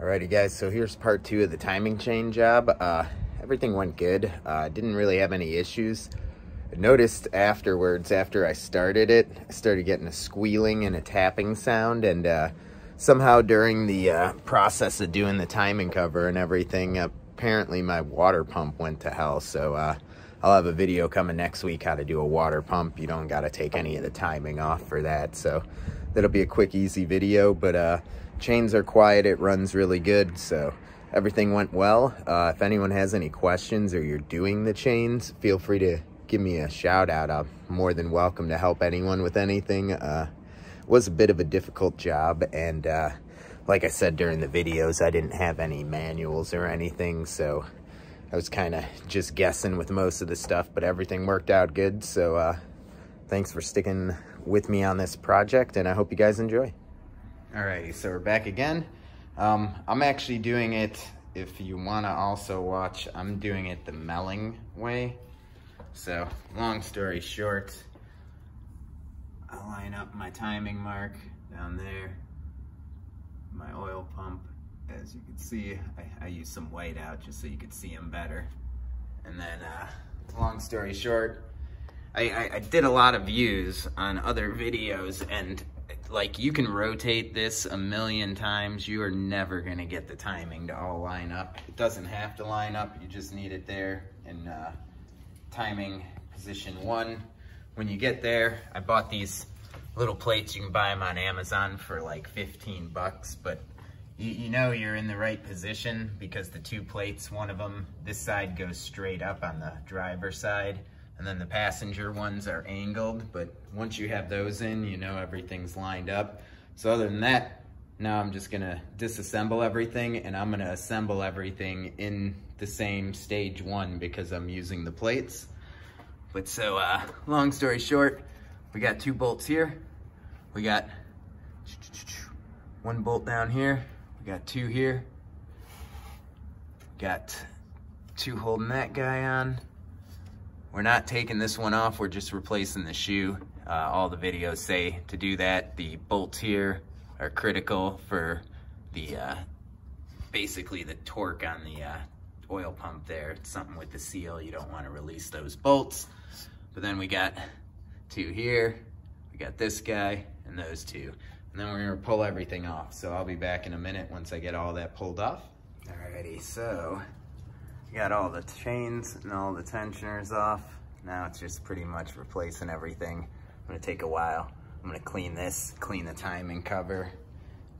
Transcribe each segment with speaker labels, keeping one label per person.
Speaker 1: Alrighty guys, so here's part 2 of the timing chain job. Everything went good. Didn't really have any issues. I noticed afterwards, after I started it, I started getting a squealing and a tapping sound, and somehow during the process of doing the timing cover and everything, apparently my water pump went to hell. So I'll have a video coming next week how to do a water pump. You don't got to take any of the timing off for that, so that'll be a quick, easy video. But chains are quiet, it runs really good, so everything went well. If anyone has any questions or you're doing the chains, feel free to give me a shout out. I'm more than welcome to help anyone with anything. It was a bit of a difficult job, and like I said during the videos, I didn't have any manuals or anything, so I was kind of just guessing with most of the stuff, but everything worked out good. So thanks for sticking with me on this project, and I hope you guys enjoy. Alrighty, so we're back again. I'm actually doing it, if you want to also watch, I'm doing it the Melling way. So long story short, I line up my timing mark down there, my oil pump. As you can see, I use some white out just so you could see them better. And then, long story short, I did a lot of views on other videos, and like, you can rotate this a million times, you are never gonna get the timing to all line up. It doesn't have to line up, you just need it there in timing position 1. When you get there, I bought these little plates. You can buy them on Amazon for like 15 bucks, but you know you're in the right position because the 2 plates, one of them, this side goes straight up on the driver's side, and then the passenger ones are angled. But once you have those in, you know everything's lined up. So other than that, now I'm just gonna disassemble everything, and I'm gonna assemble everything in the same stage 1 because I'm using the plates. But so, long story short, we got 2 bolts here. We got 1 bolt down here. We got 2 here. Got 2 holding that guy on. We're not taking this one off, we're just replacing the shoe. All the videos say to do that. The bolts here are critical for the, basically the torque on the oil pump there. It's something with the seal, you don't want to release those bolts. But then we got 2 here, we got this guy, and those 2. And then we're gonna pull everything off. So I'll be back in a minute once I get all that pulled off. Alrighty, so got all the chains and all the tensioners off. Now it's just pretty much replacing everything. I'm gonna take a while. I'm gonna clean this, clean the timing cover.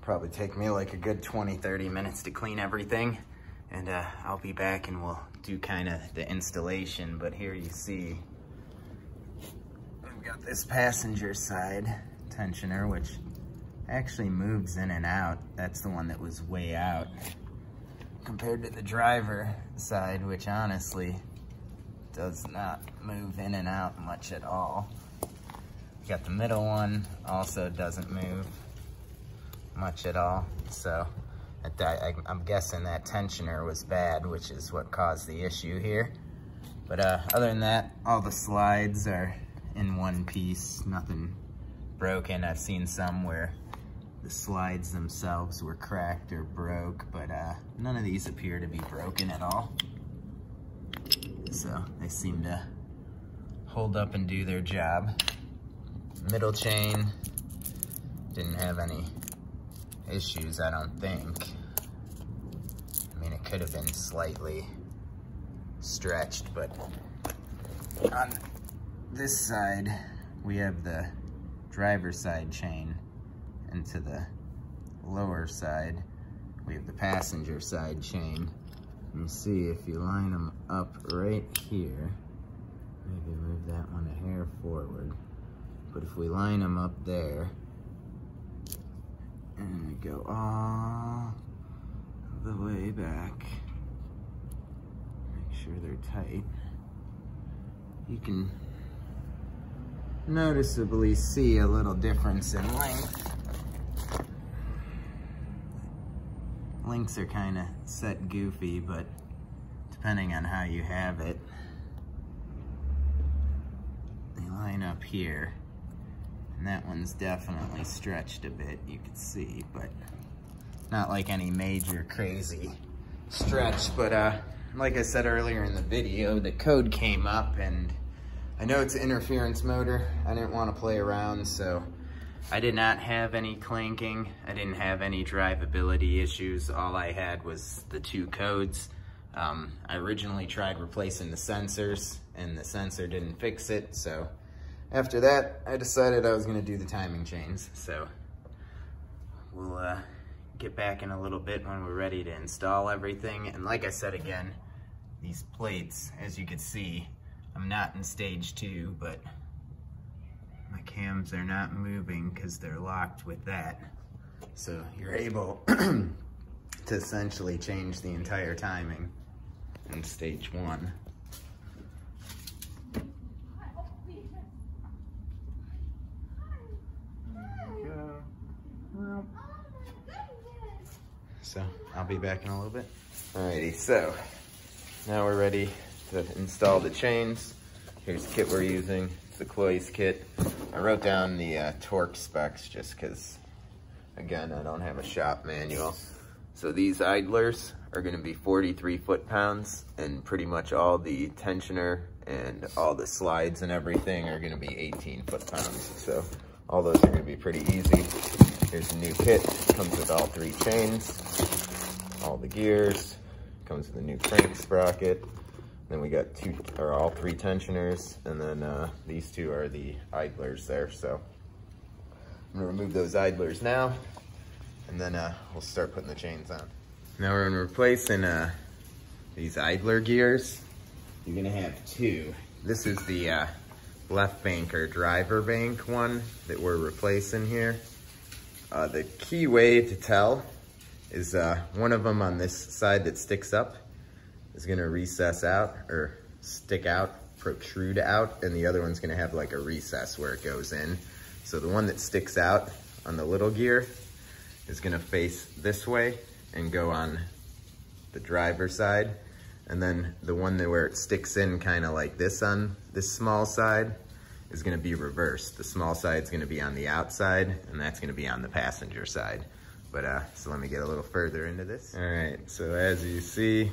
Speaker 1: Probably take me like a good 20-30 minutes to clean everything. And I'll be back and we'll do kind of the installation. But here you see, we've got this passenger side tensioner, which actually moves in and out. That's the one that was way out, compared to the driver side, which honestly does not move in and out much at all. You got the middle one, also doesn't move much at all. So I'm guessing that tensioner was bad, which is what caused the issue here. But other than that, all the slides are in one piece, nothing broken. I've seen some where the slides themselves were cracked or broke, but none of these appear to be broken at all. So they seem to hold up and do their job. Middle chain didn't have any issues, I don't think. I mean, it could have been slightly stretched, but on this side, we have the driver's side chain, and to the lower side, we have the passenger side chain. You see, if you line them up right here, maybe move that one a hair forward, but if we line them up there, and we go all the way back, make sure they're tight, you can noticeably see a little difference in length. Links are kind of set goofy, but depending on how you have it, they line up here. And that one's definitely stretched a bit, you can see, but not like any major crazy stretch, but like I said earlier in the video, the code came up and I know it's an interference motor. I didn't want to play around, so I did not have any clanking. I didn't have any drivability issues. All I had was the 2 codes. I originally tried replacing the sensors and the sensor didn't fix it. So after that, I decided I was gonna do the timing chains. So we'll get back in a little bit when we're ready to install everything. And like I said again, these plates, as you can see, I'm not in stage 2, but my cams are not moving because they're locked with that. So you're able to essentially change the entire timing in stage 1. So I'll be back in a little bit. Alrighty, so now we're ready to install the chains. Here's the kit we're using. It's the Cloy's kit. I wrote down the torque specs just because, again, I don't have a shop manual. So these idlers are going to be 43 foot-pounds, and pretty much all the tensioner and all the slides and everything are going to be 18 foot-pounds. So all those are going to be pretty easy. Here's a new kit. Comes with all 3 chains, all the gears. Comes with a new crank sprocket. Then we got all 3 tensioners, and then these 2 are the idlers there. So I'm gonna remove those idlers now, and then we'll start putting the chains on. Now we're gonna replace these idler gears. You're gonna have 2. This is the left bank or driver bank one that we're replacing here. The key way to tell is one of them on this side that sticks up is gonna recess out or stick out, protrude out, and the other one's gonna have like a recess where it goes in. So the one that sticks out on the little gear is gonna face this way and go on the driver's side. And then the one that where it sticks in kind of like this on this small side is gonna be reversed. The small side's gonna be on the outside, and that's gonna be on the passenger side. But so let me get a little further into this. All right, so as you see,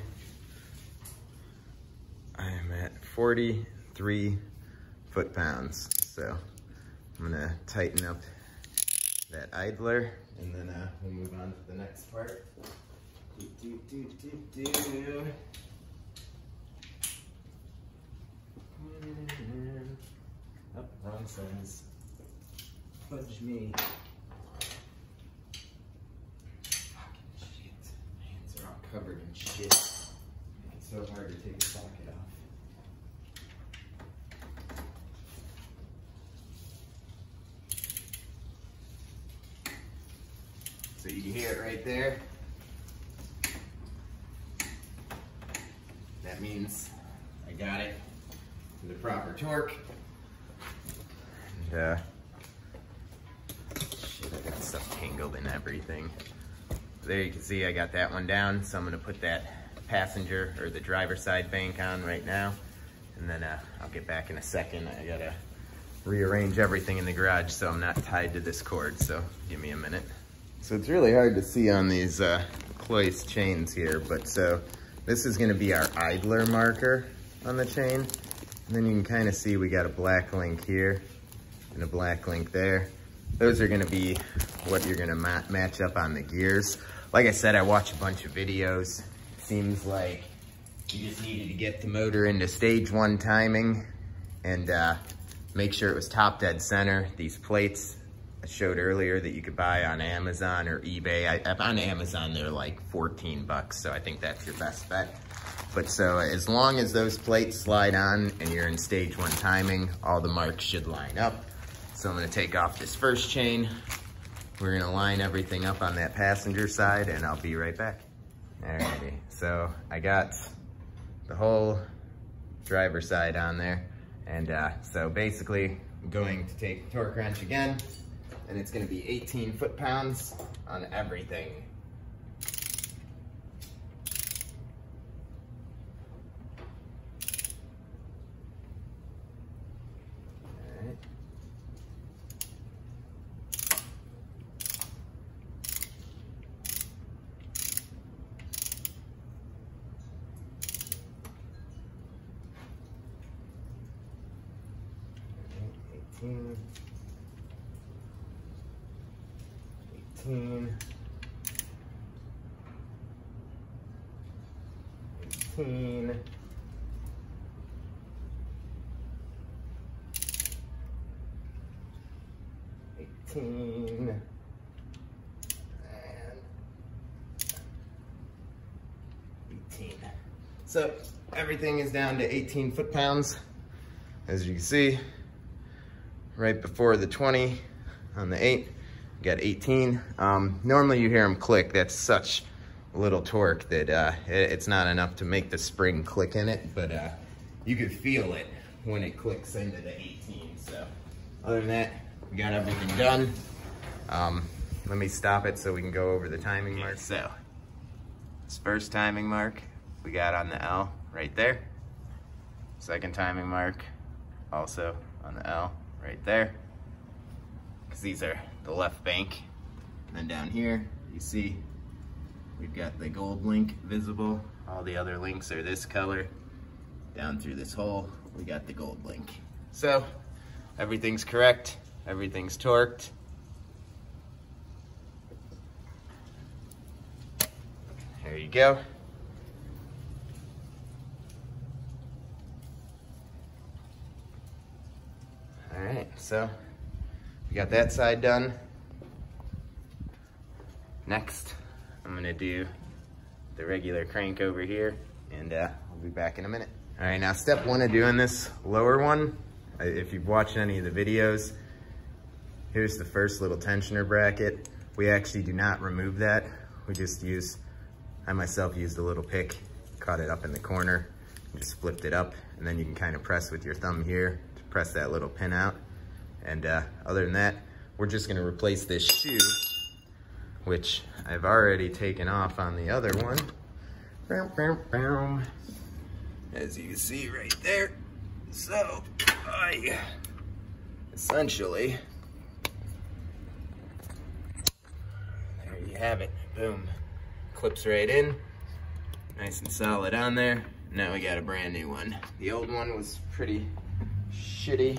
Speaker 1: I am at 43 foot-pounds. So I'm gonna tighten up that idler, and then we'll move on to the next part. Oh, wrong size. Fudge me. Fucking shit. My hands are all covered in shit. It's so hard to take the socket off. So you can hear it right there. That means I got it to the proper torque. And shit, I got stuff tangled in everything. There you can see I got that one down, so I'm gonna put that passenger or the driver's side bank on right now, and then I'll get back in a second. I gotta rearrange everything in the garage so I'm not tied to this cord, so give me a minute. So it's really hard to see on these Cloy's chains here, but so this is gonna be our idler marker on the chain. And then you can kind of see we got a black link here and a black link there. Those are gonna be what you're gonna match up on the gears. Like I said, I watch a bunch of videos. It seems like you just needed to get the motor into stage 1 timing and make sure it was top dead center. These plates I showed earlier that you could buy on Amazon or eBay. On Amazon, they're like 14 bucks, so I think that's your best bet. But so as long as those plates slide on and you're in stage 1 timing, all the marks should line up. So I'm gonna take off this first chain. We're gonna line everything up on that passenger side, and I'll be right back. Alrighty, so I got the whole driver's side on there. And so basically, I'm going to take the torque wrench again, and it's gonna be 18 foot-pounds on everything. All right. 18, 18, 18, 18, and 18. So everything is down to 18 foot-pounds. As you can see, right before the 20 on the 8, we got 18. Normally you hear them click. That's such little torque that it's not enough to make the spring click in it, but you could feel it when it clicks into the 18. So other than that, we got everything done. Let me stop it so we can go over the timing mark. So this first timing mark we got on the L right there. Second timing mark also on the L right there, because these are the left bank. And then down here you see we've got the gold link visible. All the other links are this color. Down through this hole we got the gold link. So everything's correct, everything's torqued. There you go. All right, so we got that side done. Next, I'm gonna do the regular crank over here, and I'll be back in a minute. All right, now step one of doing this lower one, if you've watched any of the videos, here's the first little tensioner bracket. We actually do not remove that. We just use, I myself used a little pick, caught it up in the corner, and just flipped it up, and then you can kind of press with your thumb here to press that little pin out. And other than that, we're just gonna replace this shoe, which I've already taken off on the other one. As you can see right there. So I essentially, there you have it, boom. Clips right in, nice and solid on there. Now we got a brand new one. The old one was pretty shitty.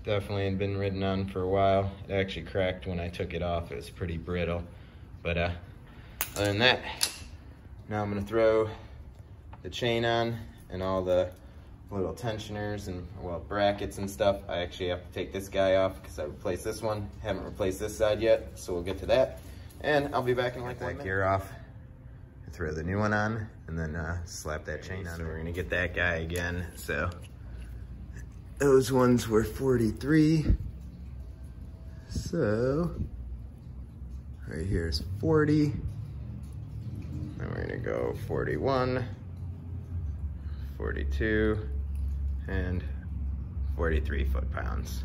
Speaker 1: Definitely had been ridden on for a while. It actually cracked when I took it off. It was pretty brittle. But other than that, now I'm gonna throw the chain on and all the little tensioners and, well, brackets and stuff. I actually have to take this guy off because I replaced this one. Haven't replaced this side yet, so we'll get to that. And I'll be back in like 1 minute. Gear off, throw the new one on, and then slap that chain on. So we're gonna get that guy again. So those ones were 43. So right here is 40. Then we're gonna go 41, 42, and 43 foot-pounds.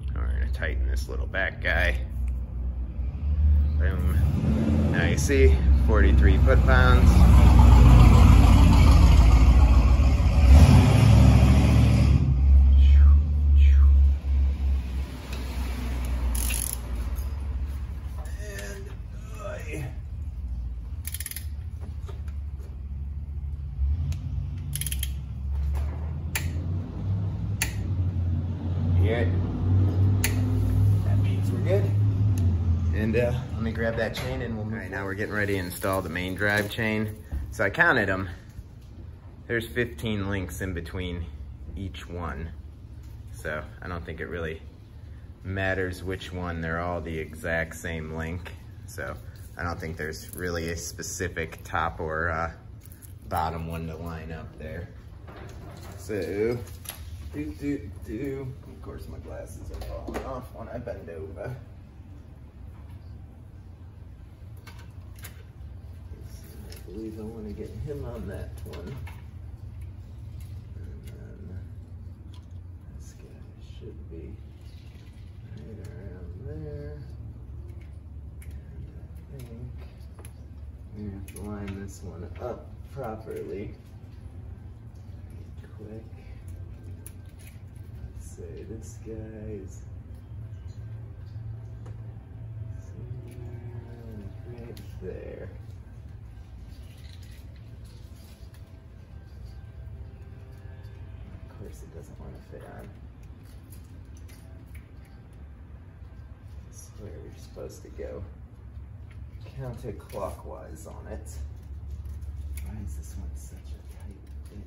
Speaker 1: And we're gonna tighten this little back guy. Boom. Now you see, 43 foot-pounds. That means we're good. And let me grab that chain and we'll move. All right, now we're getting ready to install the main drive chain. So I counted them. There's 15 links in between each one. So I don't think it really matters which one. They're all the exact same link. So I don't think there's really a specific top or bottom one to line up there. So, of course my glasses are falling off when I bend over. I believe I want to get him on that one. And then this guy should be right around there. And I think we have to line this one up properly. Quick. Let's say this guy's right there. course it doesn't want to fit on. This is where you're supposed to go. Counterclockwise on it. Why is this one such a tight fit?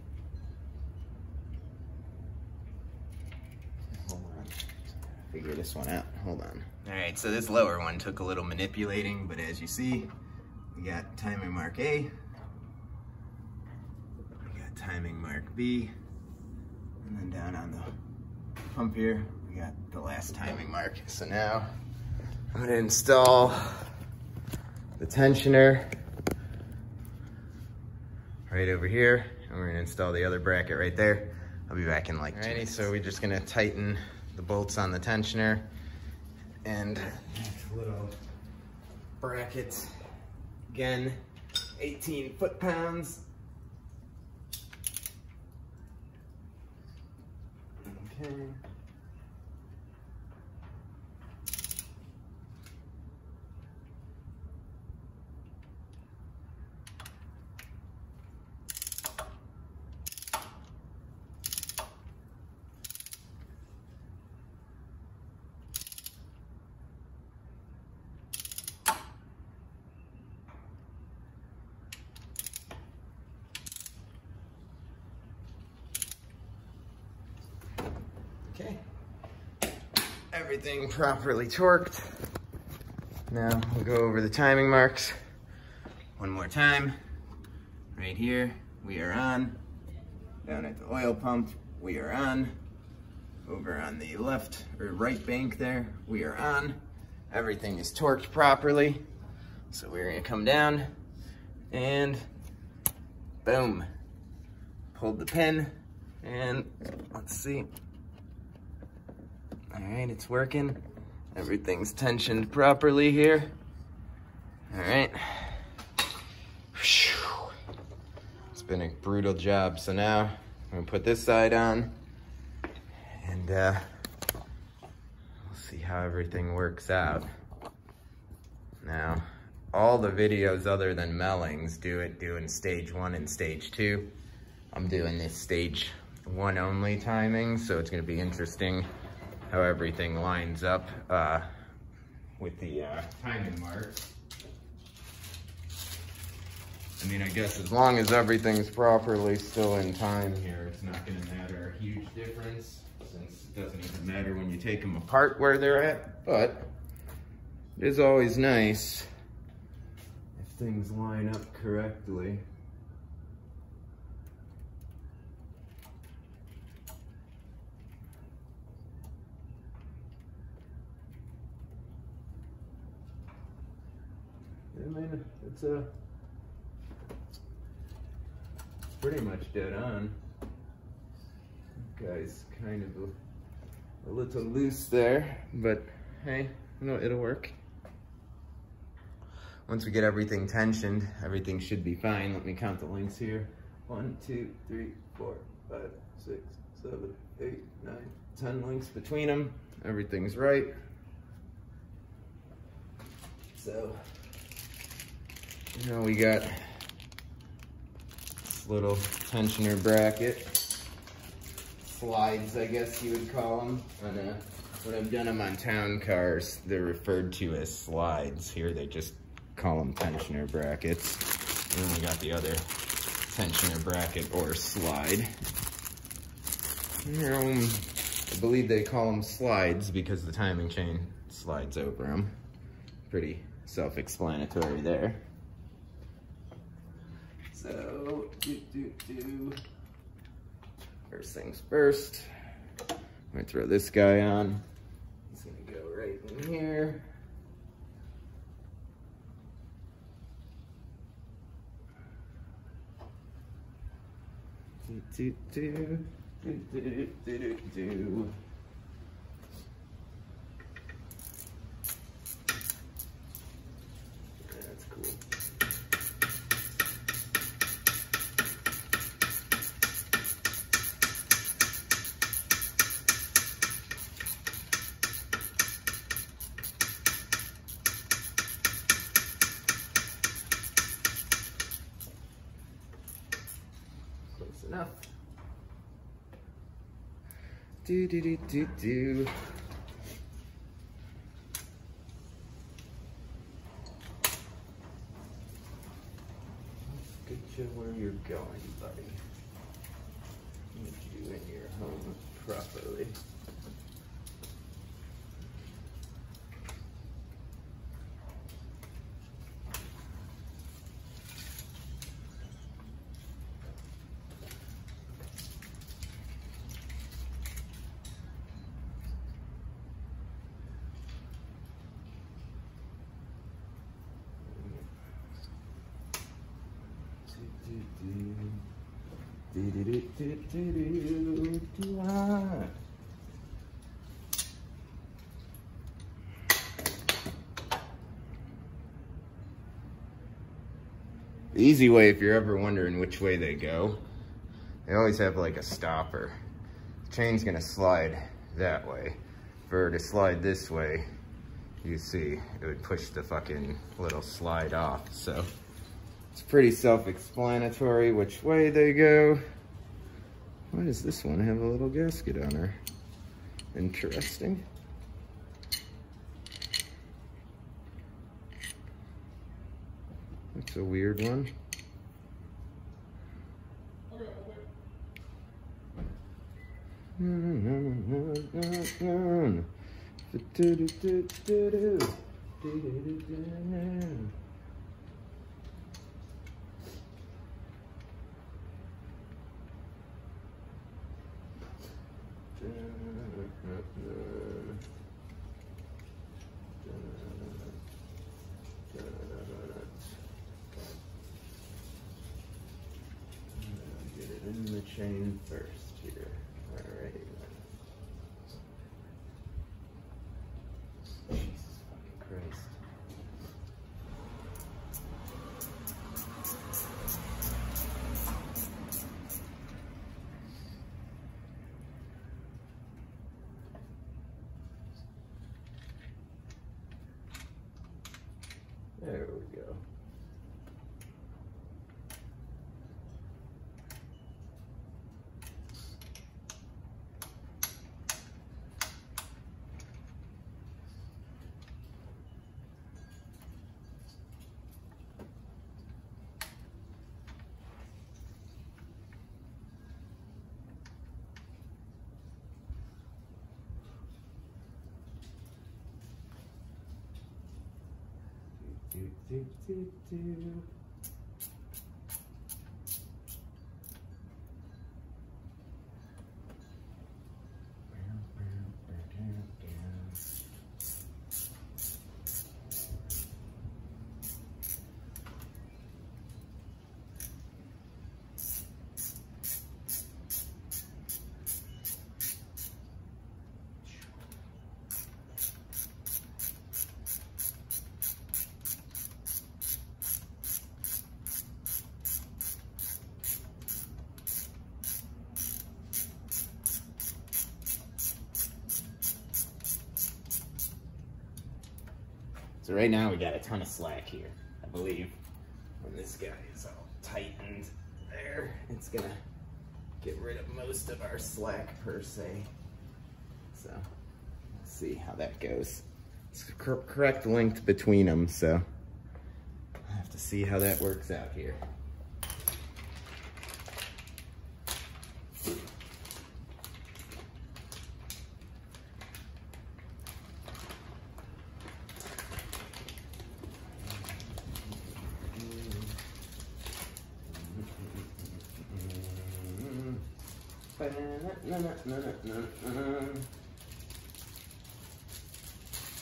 Speaker 1: Hold on. Figure this one out. Hold on. Alright, so this lower one took a little manipulating, but as you see, we got timing mark A, we got timing mark B, and then down on the pump here, we got the last timing mark. So now I'm going to install the tensioner right over here, and we're going to install the other bracket right there. I'll be back in like 2 minutes. So we're just going to tighten the bolts on the tensioner and little bracket. Again, 18 foot-pounds. Okay. Okay, everything properly torqued. Now we'll go over the timing marks one more time. Right here, we are on. Down at the oil pump, we are on. Over on the left or right bank there, we are on. Everything is torqued properly. So we're gonna come down and boom. Pulled the pin and let's see. All right, it's working. Everything's tensioned properly here. All right. It's been a brutal job. So now I'm gonna put this side on and we'll see how everything works out. Now, all the videos other than Melling's doing stage 1 and stage 2. I'm doing this stage 1 only timing, so it's gonna be interesting how everything lines up with the timing marks. I mean, I guess as long as everything's properly still in time here, it's not gonna matter a huge difference, since it doesn't even matter when you take them apart where they're at, but it is always nice if things line up correctly. I mean, it's pretty much dead on. Guy's kind of a little loose there, but hey, you know, it'll work. Once we get everything tensioned, everything should be fine. Let me count the links here. 1, 2, 3, 4, 5, 6, 7, 8, 9, 10 links between them. Everything's right. So, you know, we got this little tensioner bracket. Slides, I guess you would call them. When I've done them on town cars, they're referred to as slides. Here they just call them tensioner brackets. And then we got the other tensioner bracket or slide. I believe they call them slides because the timing chain slides over them. Pretty self-explanatory there. So, first things first, I'm gonna throw this guy on. He's gonna go right in here. That's cool. Close enough. Do do do do do. Get you where you're going, buddy. Get you in your home properly. The easy way, if you're ever wondering which way they go, they always have like a stopper. The chain's gonna slide that way. For her to slide this way, you see, it would push the fucking little slide off. So it's pretty self-explanatory which way they go. Why does this one have a little gasket on her? Interesting. That's a weird one. Get it in the chain first here. Alrighty then. Jesus fucking Christ. There we go. Do. So right now we got a ton of slack here. I believe when this guy is all tightened there, it's gonna get rid of most of our slack per se. So let's see how that goes. It's the correct length between them, so I have to see how that works out here.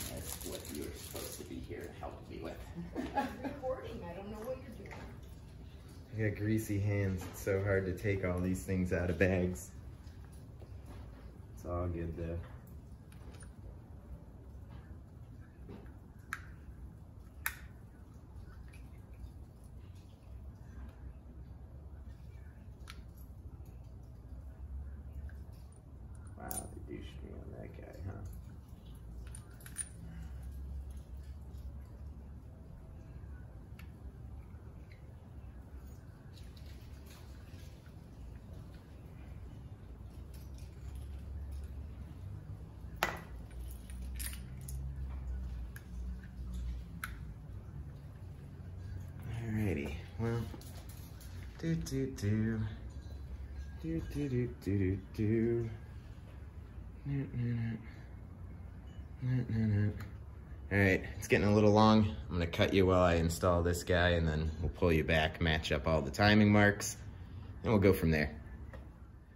Speaker 1: That's what you were supposed to be here to help me with.
Speaker 2: I'm recording. I don't know what you're doing.
Speaker 1: I got greasy hands. It's so hard to take all these things out of bags. It's all good though. Wow, they douched me on that guy, huh? Do do do. Do do do do do. All right, it's getting a little long. I'm gonna cut you while I install this guy, and then we'll pull you back, match up all the timing marks, and we'll go from there.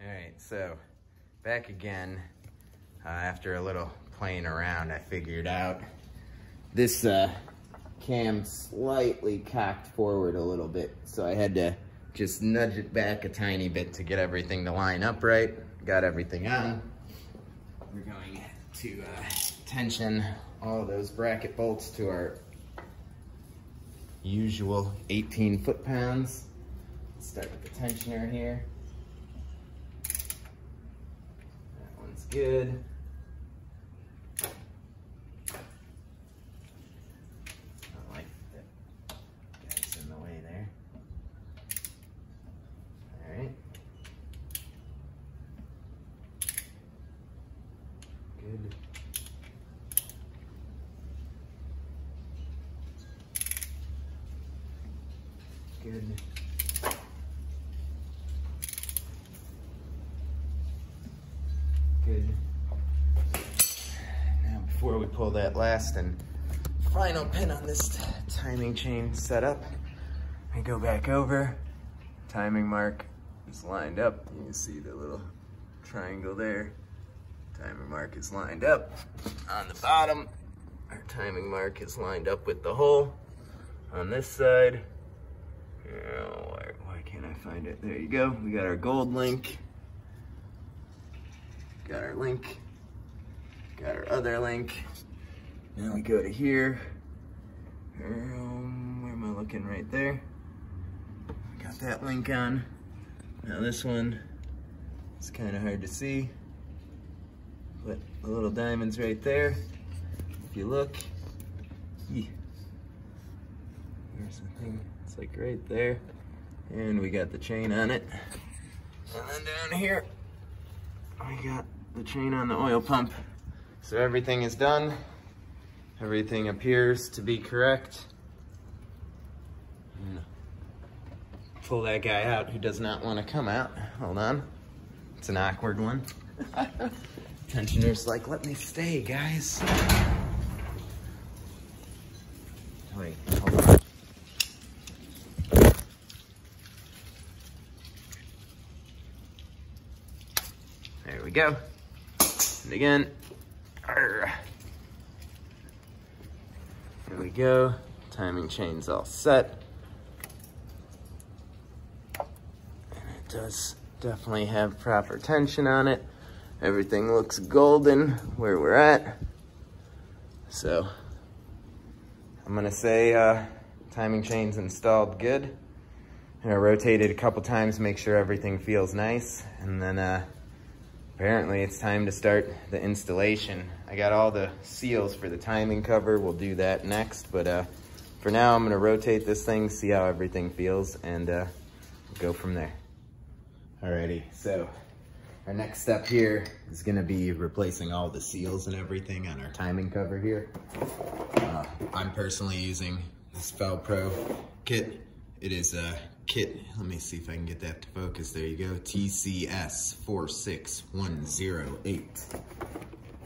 Speaker 1: All right, so back again. After a little playing around, I figured out this cam slightly cocked forward a little bit, so I had to just nudge it back a tiny bit to get everything to line up right. Got everything on. We're going to tension all those bracket bolts to our usual 18 foot-pounds. Start with the tensioner here. That one's good. I like that guy's in the way there. All right. Good. Good. Good. Now before we pull that last and final pin on this timing chain setup, I go back over. Timing mark is lined up. You can see the little triangle there. Timing mark is lined up. On the bottom, our timing mark is lined up with the hole. On this side, why can't I find it? There you go. We got our gold link. Got our link. Got our other link. Now we go to here. Where am I looking? Right there. Got that link on. Now this one, it's kind of hard to see. But the little diamond's right there. If you look, there's the thing. It's like right there. And we got the chain on it. And then down here, we got the chain on the oil pump. So everything is done. Everything appears to be correct. Pull that guy out who does not want to come out. Hold on. It's an awkward one. Tensioner's like, let me stay, guys. Wait, hold on. There we go. And again. Arr. There we go. Timing chain's all set. And it does definitely have proper tension on it. Everything looks golden where we're at. So I'm gonna say timing chain's installed good. And I rotated a couple times, make sure everything feels nice. And then apparently it's time to start the installation. I got all the seals for the timing cover. We'll do that next. But for now, I'm gonna rotate this thing, see how everything feels, and go from there. Alrighty, so our next step here is gonna be replacing all the seals and everything on our timing cover here. I'm personally using this Velcro Kit. It is a kit, let me see if I can get that to focus. There you go, TCS 46108.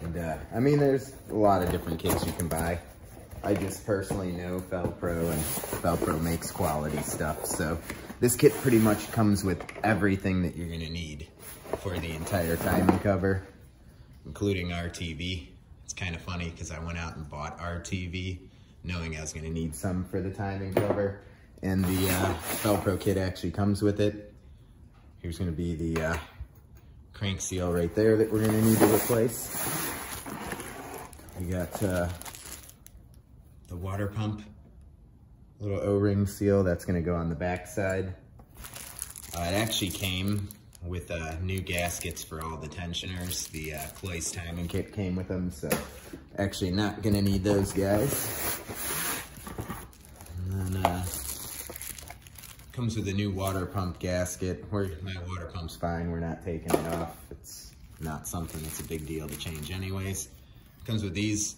Speaker 1: And I mean, there's a lot of different kits you can buy. I just personally know Velcro, and Velcro makes quality stuff. So this kit pretty much comes with everything that you're gonna need for the entire timing cover, including RTV. It's kind of funny because I went out and bought RTV knowing I was gonna need some for the timing cover. And the Velcro kit actually comes with it. Here's gonna be the crank seal right there that we're gonna need to replace. We got the water pump, little O-ring seal that's gonna go on the back side. It actually came with new gaskets for all the tensioners. The Clay's timing kit came with them, so actually not gonna need those guys. And then comes with a new water pump gasket. My water pump's fine, we're not taking it off. It's not something that's a big deal to change anyways. Comes with these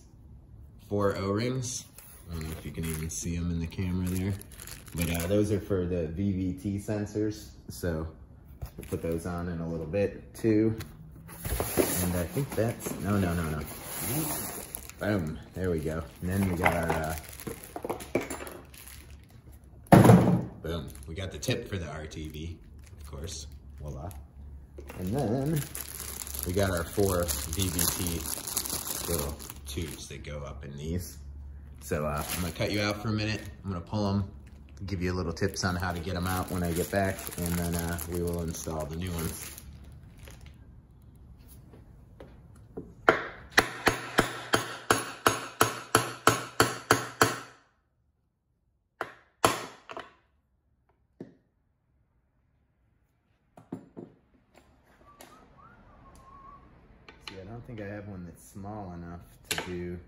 Speaker 1: 4 O-rings. I don't know if you can even see them in the camera there. But those are for the Vvt sensors. So we'll put those on in a little bit too. And I think that's, no. Boom, there we go. And then we got our, boom. We got the tip for the RTV, of course, voila. And then we got our 4 Vvt little tubes that go up in these. So I'm gonna cut you out for a minute. I'm gonna pull them, give you a little tips on how to get them out when I get back, and then we will install the new ones. See, I don't think I have one that's small enough to do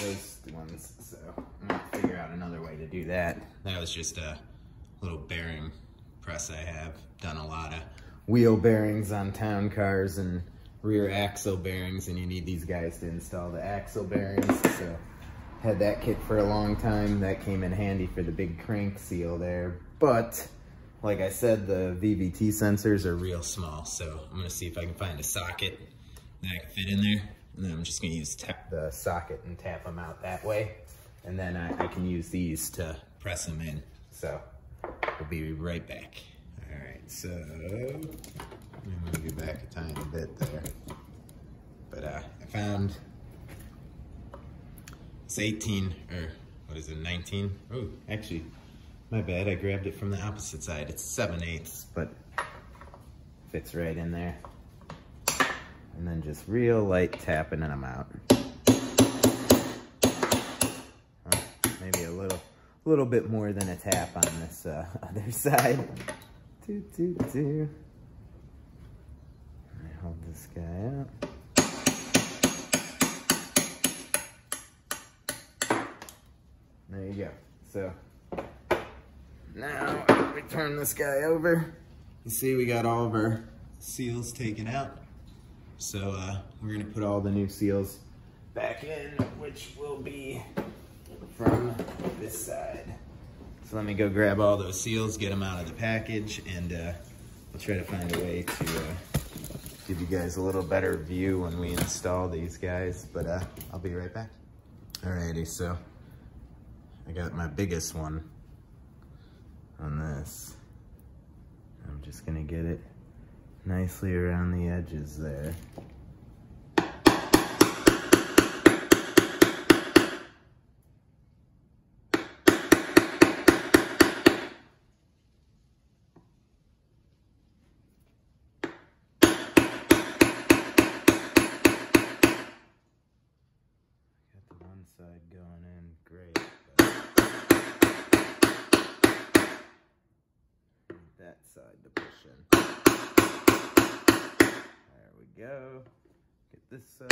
Speaker 1: those ones, so I'm gonna figure out another way to do that. That was just a little bearing press I have. Done a lot of wheel bearings on town cars and rear axle bearings, and you need these guys to install the axle bearings. So had that kit for a long time. That came in handy for the big crank seal there. But like I said, the Vvt sensors are real small, so I'm gonna see if I can find a socket that I can fit in there. And then I'm just gonna use the socket and tap them out that way. And then I can use these to press them in. So we'll be right back. All right, so I'm gonna get back a tiny bit there. But I found it's 18, or what is it, 19? Oh, actually, my bad, I grabbed it from the opposite side. It's 7/8, but fits right in there. And then just real light tapping them out. Maybe a little bit more than a tap on this other side. Let me hold this guy up. There you go. So now we turn this guy over. You see we got all of our seals taken out. So we're gonna put all the new seals back in, which will be from this side. So let me go grab all those seals, get them out of the package, and I'll try to find a way to give you guys a little better view when we install these guys, but I'll be right back. Alrighty, so I got my biggest one on this. I'm just gonna get it nicely around the edges there. Got the one side going in great, but need that side to push in. There we go. Get this side.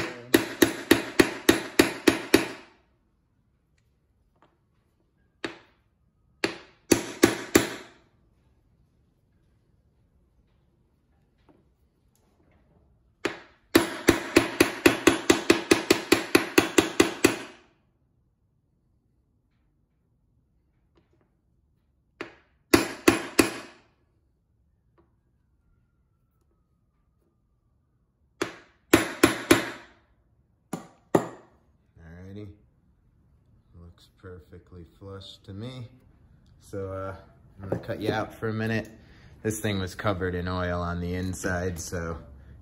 Speaker 1: Looks perfectly flush to me. So I'm gonna cut you out for a minute. This thing was covered in oil on the inside, so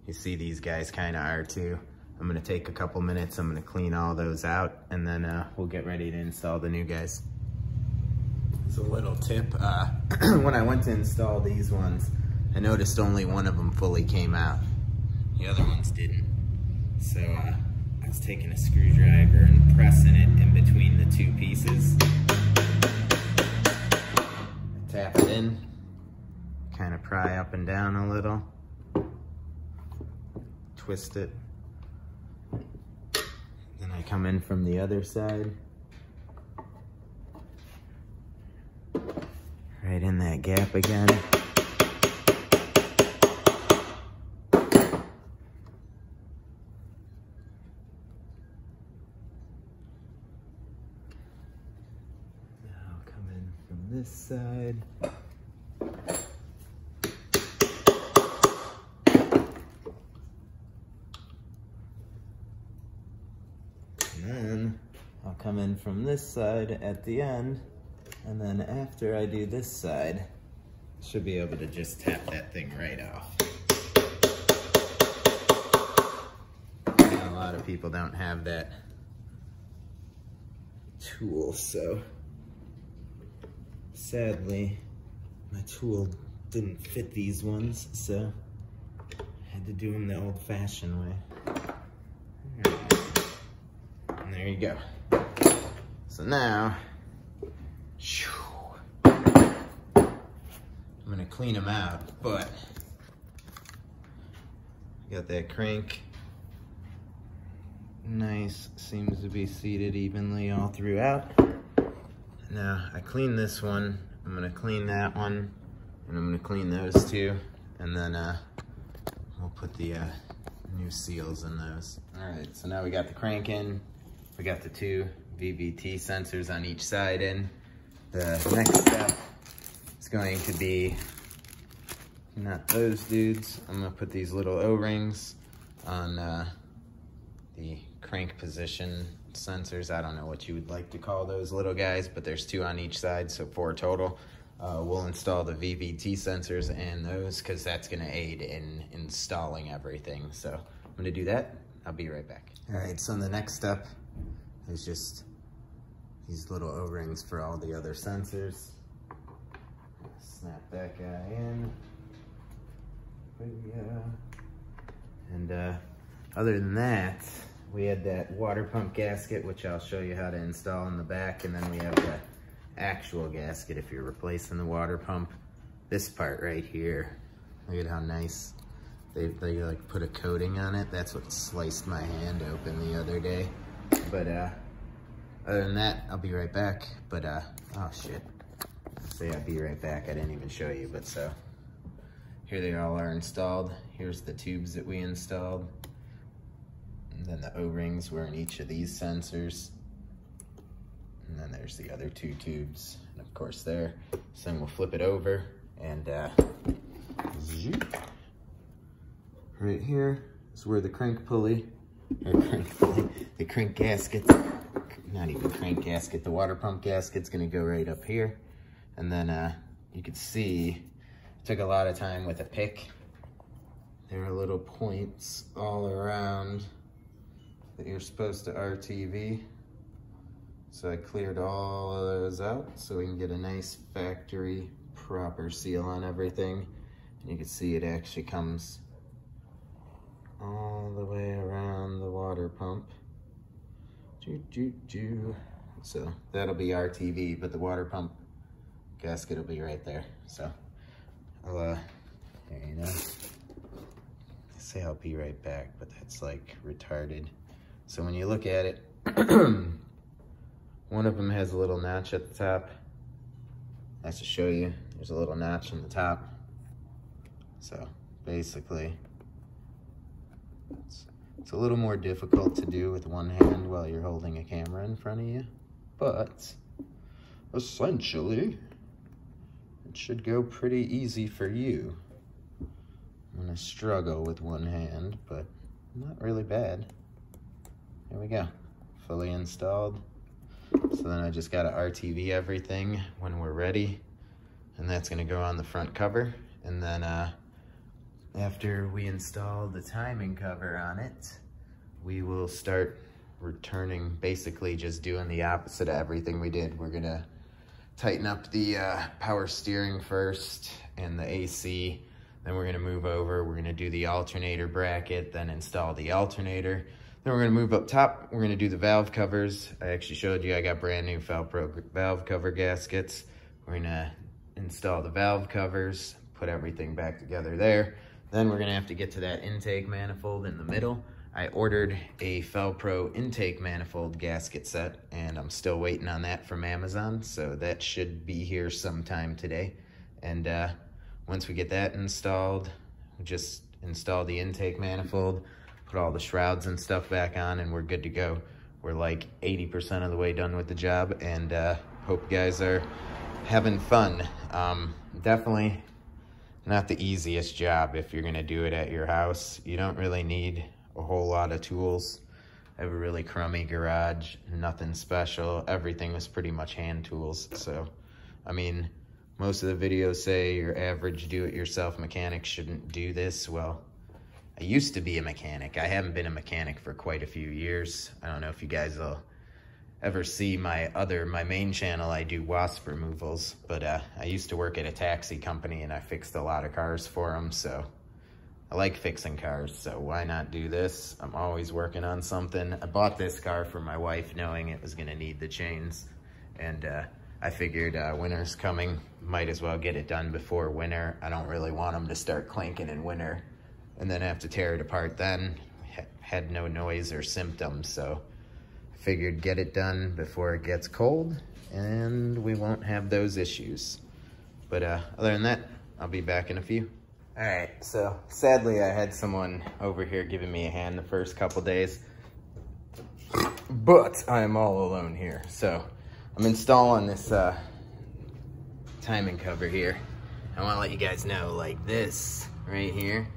Speaker 1: you see these guys kind of are too. I'm gonna take a couple minutes, I'm gonna clean all those out, and then we'll get ready to install the new guys. It's a little tip. When I went to install these ones, I noticed only one of them fully came out. The other ones didn't. So I was taking a screwdriver and pressing it in between the two pieces. Tap it in, kind of pry up and down a little, twist it. Then I come in from the other side. Right in that gap again. this side. And then I'll come in from this side at the end, and then after I do this side, I should be able to just tap that thing right off. A lot of people don't have that tool, so sadly my tool didn't fit these ones, so I had to do them the old-fashioned way. And there you go. So now, I'm gonna clean them out, but got that crank. Nice, seems to be seated evenly all throughout. Now, I cleaned this one, I'm gonna clean that one, and I'm gonna clean those two, and then we'll put the new seals in those. All right, so now we got the crank in, we got the two Vvt sensors on each side in. The next step is going to be not those dudes. I'm gonna put these little O-rings on the crank position sensors. I don't know what you would like to call those little guys, but there's two on each side, so 4 total. We'll install the Vvt sensors and those, because that's gonna aid in installing everything. So I'm gonna do that. I'll be right back. All right, so the next step is just these little O-rings for all the other sensors. Snap that guy in. And other than that, we had that water pump gasket, which I'll show you how to install in the back, and then we have the actual gasket if you're replacing the water pump. This part right here, look at how nice they like put a coating on it. That's what sliced my hand open the other day. But other than that, I'll be right back. But oh shit, say I'll be right back. I didn't even show you, but so here they all are installed. Here's the tubes that we installed. And then the O-rings were in each of these sensors. And then there's the other two tubes. And of course there. So then we'll flip it over and right here is where the crank pulley, the crank gasket, not even crank gasket, the water pump gasket's gonna go right up here. And then you can see, it took a lot of time with a pick. There are little points all around that you're supposed to RTV. So I cleared all of those out so we can get a nice factory proper seal on everything. And you can see it actually comes all the way around the water pump. So that'll be RTV, but the water pump gasket will be right there. So I'll, there you know. I say I'll be right back, but that's like retarded. So when you look at it, one of them has a little notch at the top. That's to show you, there's a little notch on the top. So basically, it's a little more difficult to do with one hand while you're holding a camera in front of you, but essentially, it should go pretty easy for you. I'm gonna struggle with one hand, but not really bad. There we go, fully installed. So then I just gotta RTV everything when we're ready, and that's gonna go on the front cover. And then after we install the timing cover on it, we will start returning, basically just doing the opposite of everything we did. We're gonna tighten up the power steering first and the AC. Then we're gonna move over, we're gonna do the alternator bracket, then install the alternator. Then we're gonna move up top, we're gonna do the valve covers. I actually showed you I got brand new Velcro valve cover gaskets. We're gonna install the valve covers, put everything back together there. Then we're gonna have to get to that intake manifold in the middle. I ordered a Velcro intake manifold gasket set, and I'm still waiting on that from Amazon, so that should be here sometime today. And once we get that installed, we just install the intake manifold, put all the shrouds and stuff back on, and we're good to go. We're like 80% of the way done with the job, and hope you guys are having fun. Definitely not the easiest job if you're gonna do it at your house. You don't really need a whole lot of tools. I have a really crummy garage, nothing special. Everything was pretty much hand tools. So, I mean, most of the videos say your average do-it-yourself mechanic shouldn't do this. Well, I used to be a mechanic. I haven't been a mechanic for quite a few years. I don't know if you guys will ever see my main channel. I do wasp removals, but I used to work at a taxi company and I fixed a lot of cars for them. So I like fixing cars, so why not do this? I'm always working on something. I bought this car for my wife knowing it was gonna need the chains, and I figured winter's coming, might as well get it done before winter. I don't really want them to start clanking in winter and then have to tear it apart then. Had no noise or symptoms, so I figured get it done before it gets cold and we won't have those issues. But other than that, I'll be back in a few. All right, so sadly I had someone over here giving me a hand the first couple days, but I am all alone here. So I'm installing this timing cover here. I wanna let you guys know, like this right here,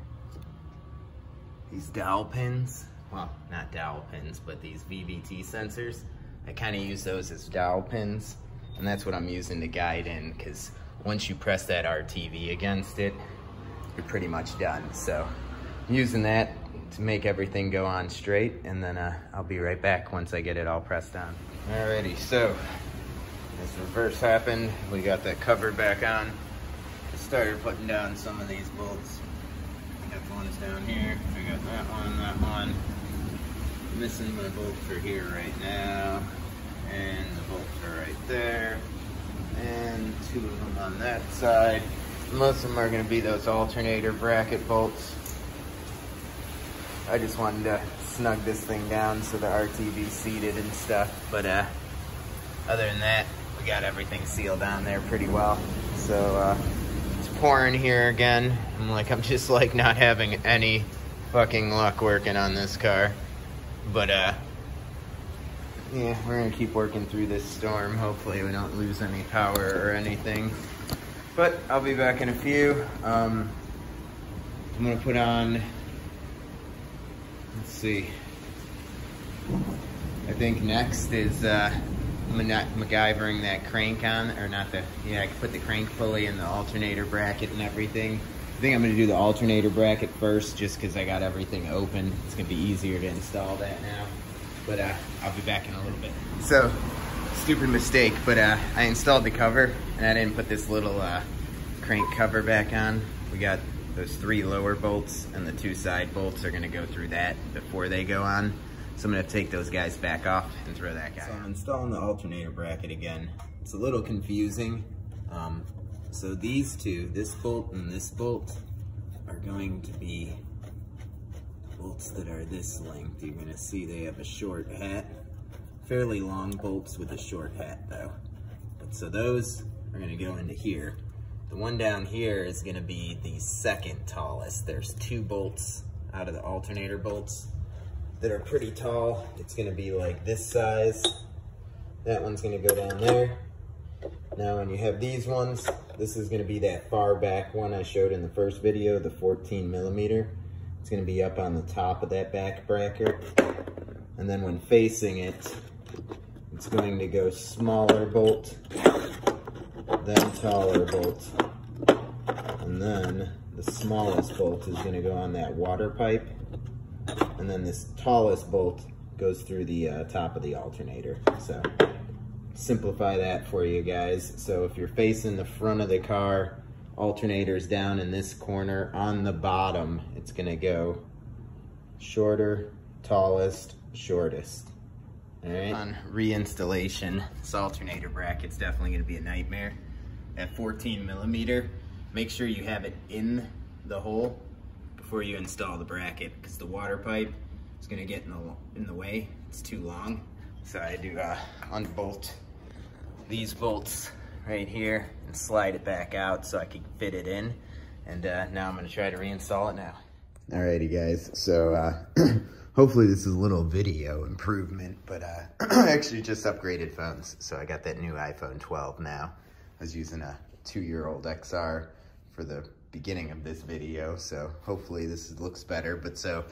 Speaker 1: these dowel pins, well, not dowel pins, but these Vvt sensors, I kinda use those as dowel pins, and that's what I'm using to guide in, because once you press that RTV against it, you're pretty much done. So I'm using that to make everything go on straight, and then I'll be right back once I get it all pressed on. Alrighty, so this reverse happened. We got that cover back on. I started putting down some of these bolts. I got ones down here. I got that one. I'm missing my bolt for here right now, and the bolt for right there, and 2 of them on that side. Most of them are going to be those alternator bracket bolts. I just wanted to snug this thing down so the RTV's seated and stuff. But other than that, we got everything sealed down there pretty well. So it's pouring here again. I'm just like not having any fucking luck working on this car. But yeah, we're going to keep working through this storm. Hopefully we don't lose any power or anything. But I'll be back in a few. I'm gonna put on, let's see. I think next is MacGyvering that crank on, or not the, yeah, I can put the crank pulley and the alternator bracket and everything. I think I'm gonna do the alternator bracket first, just because I got everything open. It's gonna be easier to install that now. But I'll be back in a little bit. So, stupid mistake, but I installed the cover and I didn't put this little crank cover back on. We got those 3 lower bolts and the 2 side bolts are gonna go through that before they go on. So I'm gonna take those guys back off and throw that guy on. So I'm installing the alternator bracket again. It's a little confusing. So these 2, this bolt and this bolt, are going to be bolts that are this length. You're gonna see they have a short hat. Fairly long bolts with a short hat though. But so those are gonna go into here. The one down here is gonna be the second tallest. There's 2 bolts out of the alternator bolts that are pretty tall. It's gonna be like this size. That one's gonna go down there. Now when you have these ones, this is gonna be that far back one I showed in the first video, the 14mm. It's gonna be up on the top of that back bracket. And then when facing it, it's going to go smaller bolt, then taller bolt, and then the smallest bolt is going to go on that water pipe, and then this tallest bolt goes through the top of the alternator. So simplify that for you guys. So if you're facing the front of the car, alternator's down in this corner. On the bottom, it's going to go shorter, tallest, shortest. All right. On reinstallation, this alternator bracket's definitely gonna be a nightmare. At 14mm, make sure you have it in the hole before you install the bracket, because the water pipe is gonna get in the way. It's too long. So I do unbolt these bolts right here and slide it back out so I can fit it in. And now I'm gonna try to reinstall it now. Alrighty guys, so hopefully this is a little video improvement, but I actually just upgraded phones. So I got that new iPhone 12 now. was using a 2-year-old XR for the beginning of this video, so hopefully this looks better. But so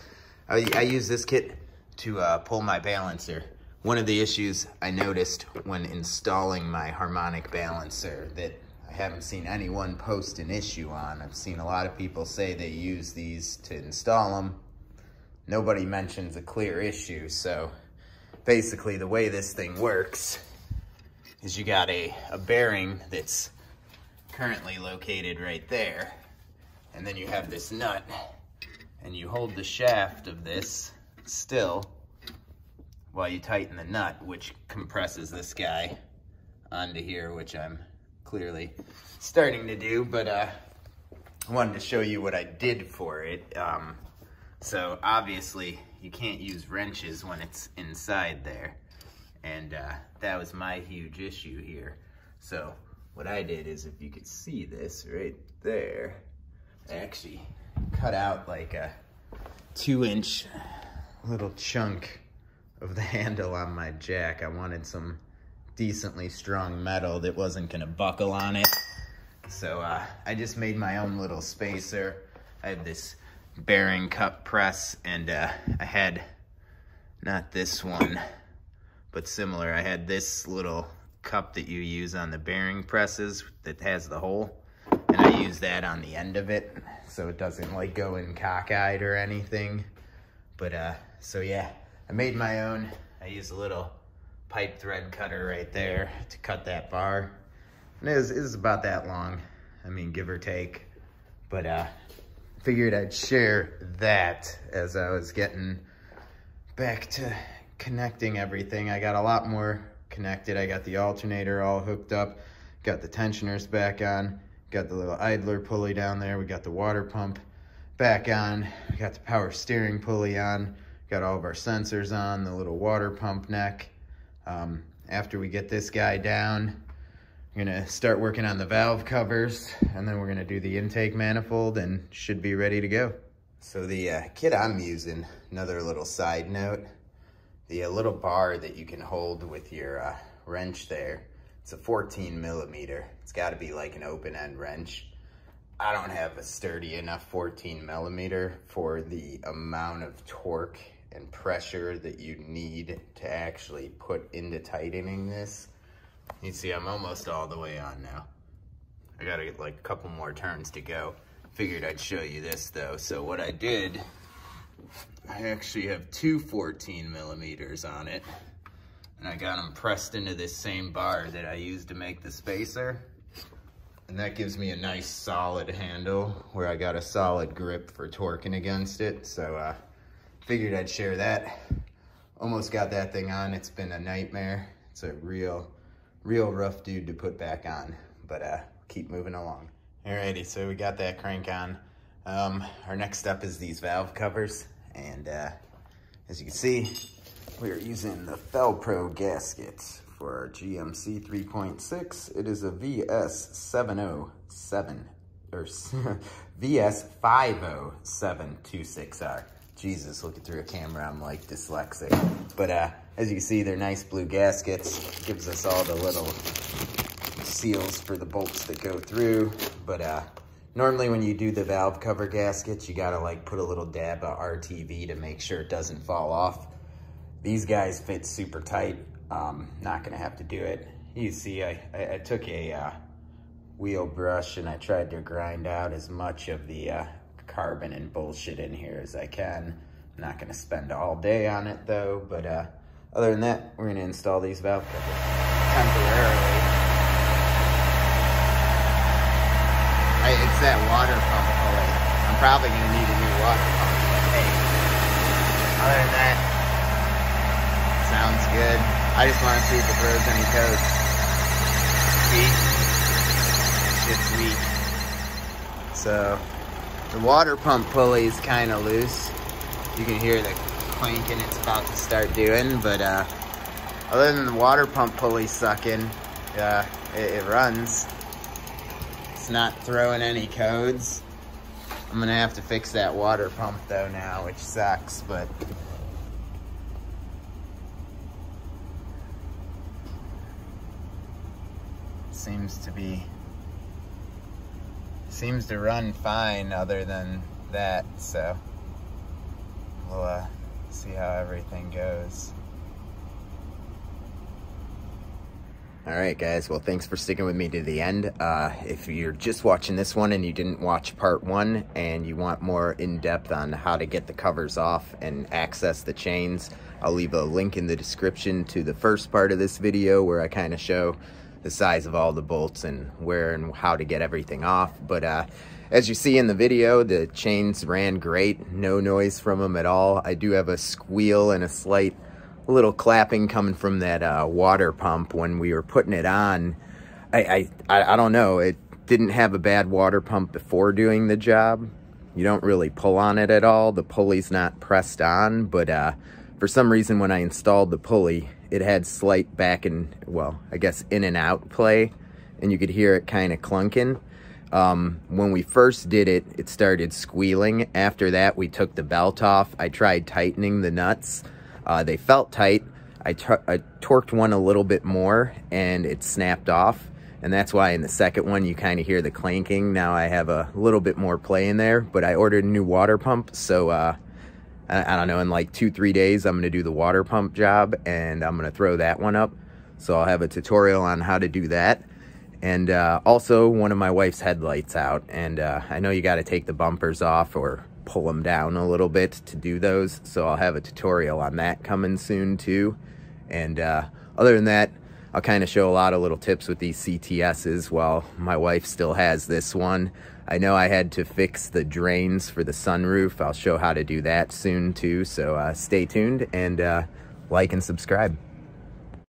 Speaker 1: I use this kit to pull my balancer. One of the issues I noticed when installing my harmonic balancer that I haven't seen anyone post an issue on. I've seen a lot of people say they use these to install them. Nobody mentions a clear issue. So basically the way this thing works is you got a bearing that's currently located right there. And then you have this nut, and you hold the shaft of this still while you tighten the nut, which compresses this guy onto here, which I'm clearly starting to do, but I wanted to show you what I did for it. So obviously you can't use wrenches when it's inside there, and that was my huge issue here. So what I did is, if you could see this right there, I actually cut out like a 2-inch little chunk of the handle on my jack. I wanted some decently strong metal that wasn't gonna buckle on it. So I just made my own little spacer. I have this bearing cup press, and I had, not this one, but similar, I had this little cup that you use on the bearing presses that has the hole, and I use that on the end of it so it doesn't like go in cockeyed or anything. But so yeah, I made my own. I used a little pipe thread cutter right there to cut that bar, and it was about that long, I mean, give or take. But figured I'd share that as I was getting back to connecting everything. I got a lot more connected. I got the alternator all hooked up, got the tensioners back on, got the little idler pulley down there, we got the water pump back on, we got the power steering pulley on, got all of our sensors on, the little water pump neck. After we get this guy down, we're gonna start working on the valve covers, and then we're gonna do the intake manifold and should be ready to go. So the kit I'm using, another little side note, the little bar that you can hold with your wrench there, it's a 14 millimeter. It's gotta be like an open end wrench. I don't have a sturdy enough 14 millimeter for the amount of torque and pressure that you need to actually put into tightening this. You see, I'm almost all the way on now. I gotta get like a couple more turns to go. Figured I'd show you this though. So what I did, I actually have two 14 millimeters on it, and I got them pressed into this same bar that I used to make the spacer. And that gives me a nice solid handle where I got a solid grip for torquing against it. So figured I'd share that. Almost got that thing on. It's been a nightmare. It's a real rough dude to put back on, but keep moving along. Alrighty, so we got that crank on. Our next step is these valve covers, and as you can see, we are using the Velcro gasket for our GMC 3.6. It is a VS707, or VS50726R. Jesus, looking through a camera, I'm like dyslexic. But as you can see, they're nice blue gaskets. Gives us all the little seals for the bolts that go through. But normally when you do the valve cover gaskets, you gotta like put a little dab of RTV to make sure it doesn't fall off. These guys fit super tight. Not gonna have to do it. You see, I took a wheel brush and I tried to grind out as much of the carbon and bullshit in here as I can. I'm not gonna spend all day on it though, but other than that, we're gonna install these valve covers temporarily. It's that water pump pulley. I'm probably gonna need a new water pump. Hey, other than that, sounds good. I just wanna see if it throws any codes. See? It's weak. So, the water pump pulley is kind of loose. You can hear the clanking it's about to start doing, but other than the water pump pulley sucking, it runs. It's not throwing any codes. I'm gonna have to fix that water pump though now, which sucks, but seems to run fine other than that, so we'll see how everything goes. Alright guys, well thanks for sticking with me to the end. If you're just watching this one and you didn't watch part 1 and you want more in-depth on how to get the covers off and access the chains, I'll leave a link in the description to the first part of this video where I kind of show the size of all the bolts and where and how to get everything off. But as you see in the video, the chains ran great, no noise from them at all. I do have a squeal and a slight little clapping coming from that water pump when we were putting it on. I don't know, it didn't have a bad water pump before doing the job. You don't really pull on it at all. The pulley's not pressed on, but for some reason when I installed the pulley, it had slight back and, well, I guess in and out play, and you could hear it kind of clunking. When we first did it, it started squealing. After that, we took the belt off. I tried tightening the nuts. They felt tight. I torqued one a little bit more and it snapped off, and that's why in the second one you kind of hear the clanking. Now I have a little bit more play in there, but I ordered a new water pump, so I don't know, in like 2-3 days I'm going to do the water pump job and I'm going to throw that one up, so I'll have a tutorial on how to do that. And also one of my wife's headlights out, and I know you got to take the bumpers off or pull them down a little bit to do those, so I'll have a tutorial on that coming soon too. And other than that, I'll kind of show a lot of little tips with these CTSs while my wife still has this one. I know I had to fix the drains for the sunroof. I'll show how to do that soon too, so stay tuned and like and subscribe.